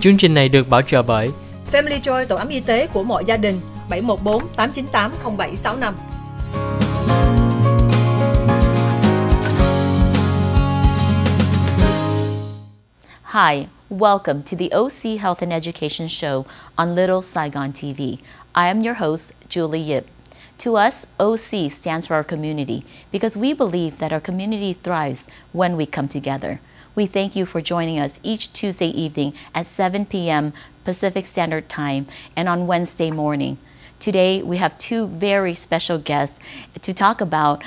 Chương trình này được bảo trợ bởi Family Joy, tổ ấm y tế của mọi gia đình, 714 898 0765. Hi, welcome to the OC Health and Education Show on Little Saigon TV. I am your host, Julie Diep. To us, OC stands for our community because we believe that our community thrives when we come together. We thank you for joining us each Tuesday evening at 7 p.m. Pacific Standard Time and on Wednesday morning. Today, we have two very special guests to talk about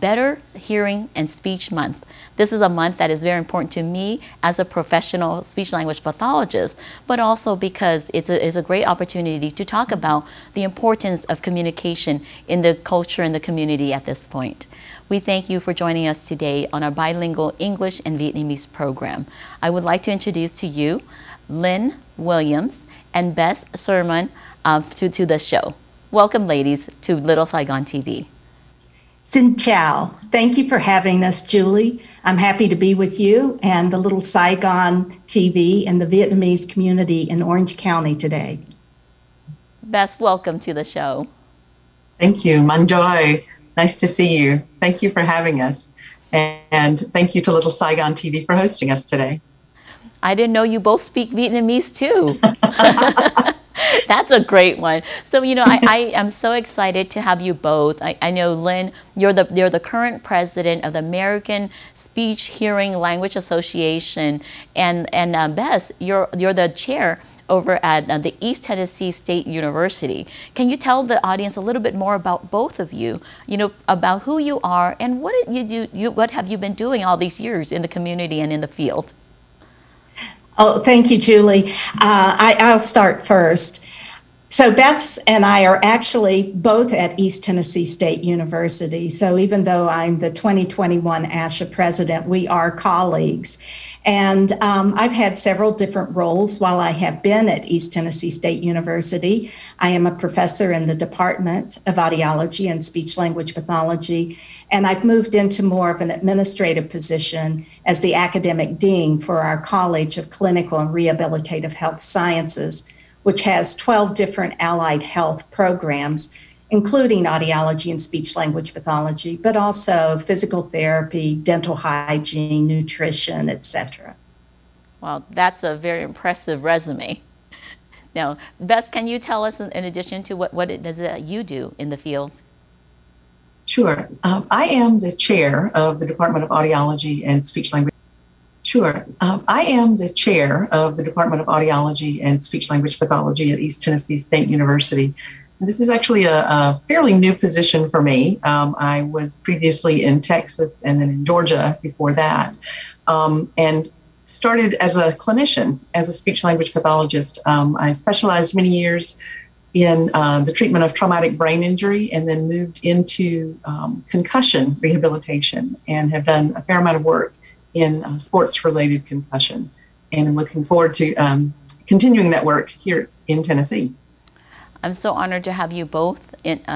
Better Hearing and Speech Month. This is a month that is very important to me as a professional speech-language pathologist, but also because it's a great opportunity to talk about the importance of communication in the culture and the community at this point. We thank you for joining us today on our bilingual English and Vietnamese program. I would like to introduce to you Lynn Williams and Bess Sermon to the show. Welcome, ladies, to Little Saigon TV. Xin chào. Thank you for having us, Julie. I'm happy to be with you and the Little Saigon TV and the Vietnamese community in Orange County today. Bess, welcome to the show. Thank you. Manjoy. Nice to see you. Thank you for having us. And thank you to Little Saigon TV for hosting us today. I didn't know you both speak Vietnamese too. That's a great one. So, I am so excited to have you both. I know, Lynn, you're the current president of the American Speech Hearing Language Association, and Bess, you're the chair over at the East Tennessee State University. Can you tell the audience a little bit more about both of you? About who you are and what what have you been doing all these years in the community and in the field? Oh, thank you, Julie. I'll start first. So Bess and I are actually both at East Tennessee State University. So even though I'm the 2021 ASHA president, we are colleagues. And I've had several different roles while I have been at East Tennessee State University. I am a professor in the Department of Audiology and Speech-Language Pathology, and I've moved into more of an administrative position as the academic dean for our College of Clinical and Rehabilitative Health Sciences, which has 12 different allied health programs, including audiology and speech-language pathology, but also physical therapy, dental hygiene, nutrition, etc. Well, that's a very impressive resume. Now, Bess, can you tell us, in addition to what it does that you do in the field? Sure. I am the chair of the Department of Audiology and Speech-Language. Sure. I am the chair of the Department of Audiology and Speech-Language Pathology at East Tennessee State University. This is actually a fairly new position for me. I was previously in Texas and then in Georgia before that, and started as a clinician, as a speech-language pathologist. I specialized many years in the treatment of traumatic brain injury and then moved into concussion rehabilitation and have done a fair amount of work in sports-related concussion. And I'm looking forward to continuing that work here in Tennessee. I'm so honored to have you both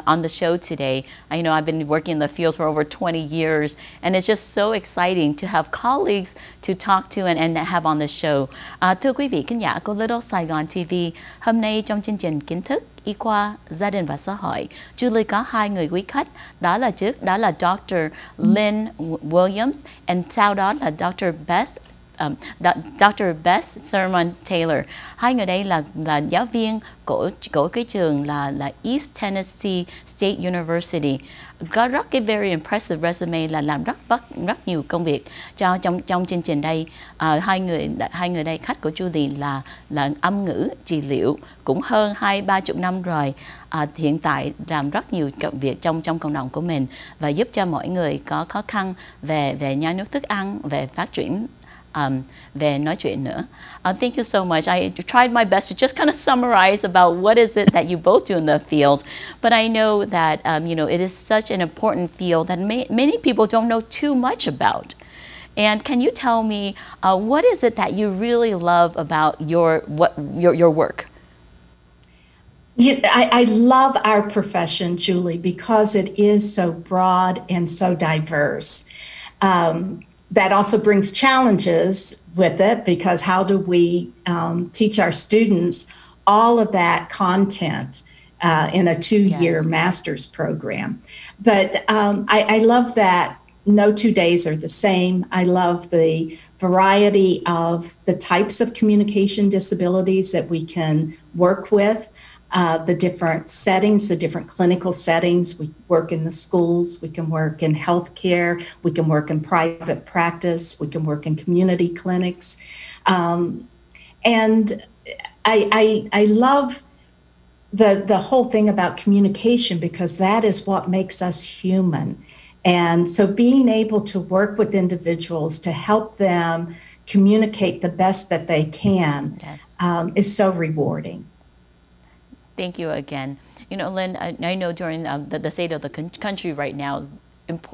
on the show today. I know I've been working in the field for over 20 years, and it's just so exciting to have colleagues to talk to and have on the show. Thưa quý vị khán giả của Little Saigon TV, hôm nay trong chương trình kiến thức y khoa, gia đình và xã hội, Julie có hai người quý khách, đó là Dr. Lynn Williams, and sau đó là Dr. Bess Sermon Taylor. Hai người đây là giáo viên của cái trường là East Tennessee State University. Có rất cái very impressive resume, là làm rất nhiều công việc trong chương trình đây. Hai người đây, khách của Julie là âm ngữ trị liệu cũng hơn 20-30 năm rồi. Hiện tại làm rất nhiều công việc trong cộng đồng của mình và giúp cho mọi người có khó khăn về nhai nuốt thức ăn, về phát triển về nói chuyện nữa. Thank you so much. I tried my best to just kind of summarize about what is it that you both do in the field, but I know that it is such an important field that many people don't know too much about. And can you tell me what is it that you really love about your work? I love our profession, Julie, because it is so broad and so diverse. that also brings challenges with it, because how do we teach our students all of that content in a 2-year master's program? But I love that no 2 days are the same. I love the variety of the types of communication disabilities that we can work with, the different settings, the different clinical settings. We work in the schools, we can work in healthcare, we can work in private practice, we can work in community clinics. And I love the whole thing about communication, because that is what makes us human. And so being able to work with individuals to help them communicate the best that they can is so rewarding. Thank you again. You know, Lynn, I know during the state of the country right now,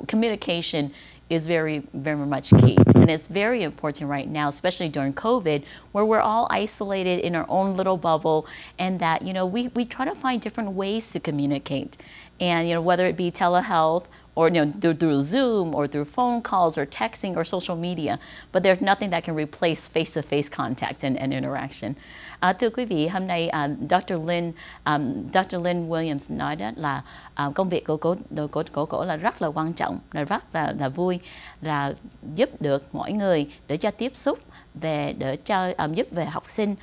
communication is very, very much key. And it's very important right now, especially during COVID, where we're all isolated in our own little bubble, and that, you know, we try to find different ways to communicate. And, you know, whether it be telehealth, or, you know, through Zoom, or through phone calls, or texting, or social media, but there's nothing that can replace face-to-face contact and interaction. Thưa quý vị, hôm nay Dr. Lynn Williams nói đó là công việc của cổ là rất là quan trọng, là rất là vui, là giúp được mọi người để cho tiếp xúc để cho giúp về học sinh.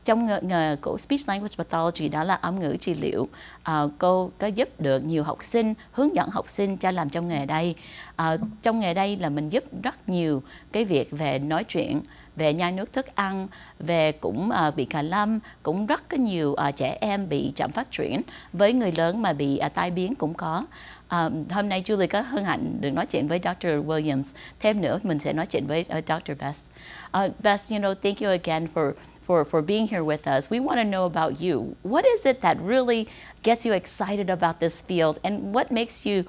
Trong nghề của Speech Language Pathology, đó là âm ngữ trị liệu, cô có giúp được nhiều học sinh, hướng dẫn học sinh cho làm trong nghề đây. Trong nghề đây là mình giúp rất nhiều cái việc về nói chuyện, về nhai nuốt thức ăn, về cũng bị cà lâm, cũng rất có nhiều trẻ em bị chậm phát triển, với người lớn mà bị tai biến cũng có. Hôm nay Julie có hân hạnh được nói chuyện với Dr. Williams. Thêm nữa mình sẽ nói chuyện với Dr. Bess. Bess, you know, thank you again for being here with us. We want to know about you. What is it that really gets you excited about this field, and what makes you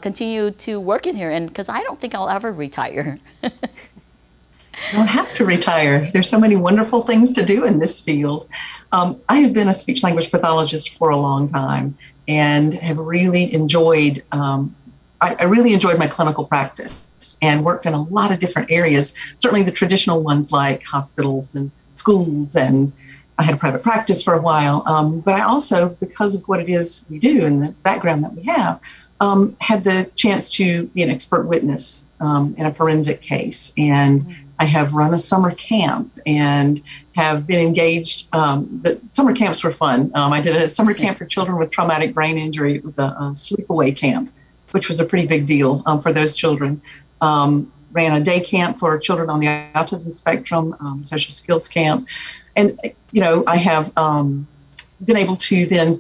continue to work in here? And because I don't think I'll ever retire. You don't have to retire. There's so many wonderful things to do in this field. I have been a speech language pathologist for a long time, and have really enjoyed, I really enjoyed my clinical practice, and worked in a lot of different areas, certainly the traditional ones like hospitals and schools, and I had a private practice for a while. But I also, because of what it is we do and the background that we have, had the chance to be an expert witness in a forensic case. And I have run a summer camp and have been engaged. The summer camps were fun. I did a summer camp for children with traumatic brain injury. It was a sleepaway camp, which was a pretty big deal for those children. Ran a day camp for children on the autism spectrum, social skills camp. And, you know, I have been able to then,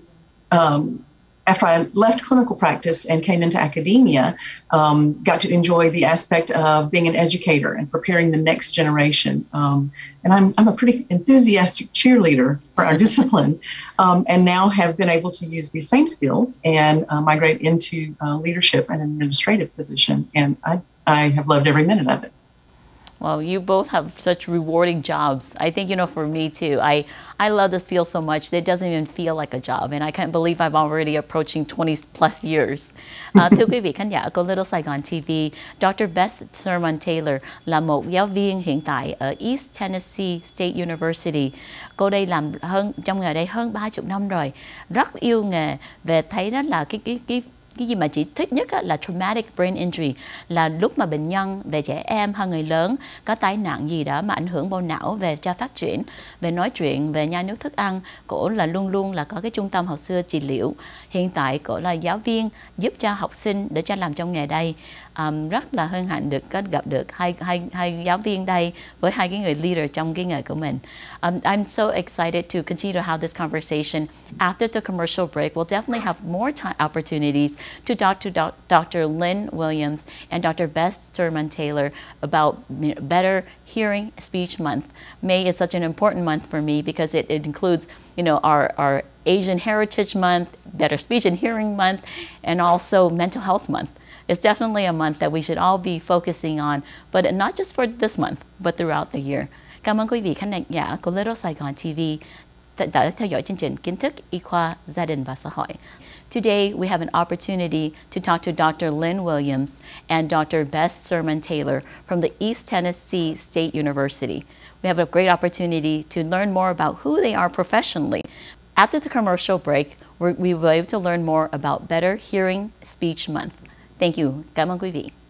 after I left clinical practice and came into academia, got to enjoy the aspect of being an educator and preparing the next generation. And I'm a pretty enthusiastic cheerleader for our discipline, and now have been able to use these same skills and migrate into leadership and an administrative position. And I have loved every minute of it. Well, you both have such rewarding jobs. I think, you know, for me too, I love this field so much that it doesn't even feel like a job. And I can't believe I'm already approaching 20 plus years. Thưa quý vị khán giả của Little Saigon TV, Dr. Bess Taylor là một giáo viên hiện tại ở East Tennessee State University. Cô đây làm trong nghề đây hơn 30 năm rồi. Rất yêu nghề, về thấy đó là cái gì mà chị thích nhất là traumatic brain injury, là lúc mà bệnh nhân về trẻ em hay người lớn có tai nạn gì đó mà ảnh hưởng bộ não về cho phát triển, về nói chuyện, về nhai nuốt thức ăn. Cổ là luôn luôn là có cái trung tâm hồi xưa trị liệu. Hiện tại cổ là giáo viên giúp cho học sinh để cho làm trong nghề đây. Rất là hân hạnh được gặp được hai giáo viên đây với hai cái người leader trong cái nghề của mình. I'm so excited to continue to have this conversation after the commercial break. We'll definitely have more opportunities to talk to Dr. Lynn Williams and Dr. Bess Taylor about Better Hearing Speech Month. May is such an important month for me because it includes, you know, our Asian Heritage Month, Better Speech and Hearing Month, and also Mental Health Month. It's definitely a month that we should all be focusing on, but not just for this month, but throughout the year. Cảm ơn quý vị khán giả của Little Saigon TV đã theo dõi chương trình Kiến thức Y khoa Gia đình và Xã hội. Today, we have an opportunity to talk to Dr. Lynn Williams and Dr. Bess Taylor from the East Tennessee State University. We have a great opportunity to learn more about who they are professionally. After the commercial break, we will be able to learn more about Better Hearing Speech Month. Thank you. Cảm ơn quý vị.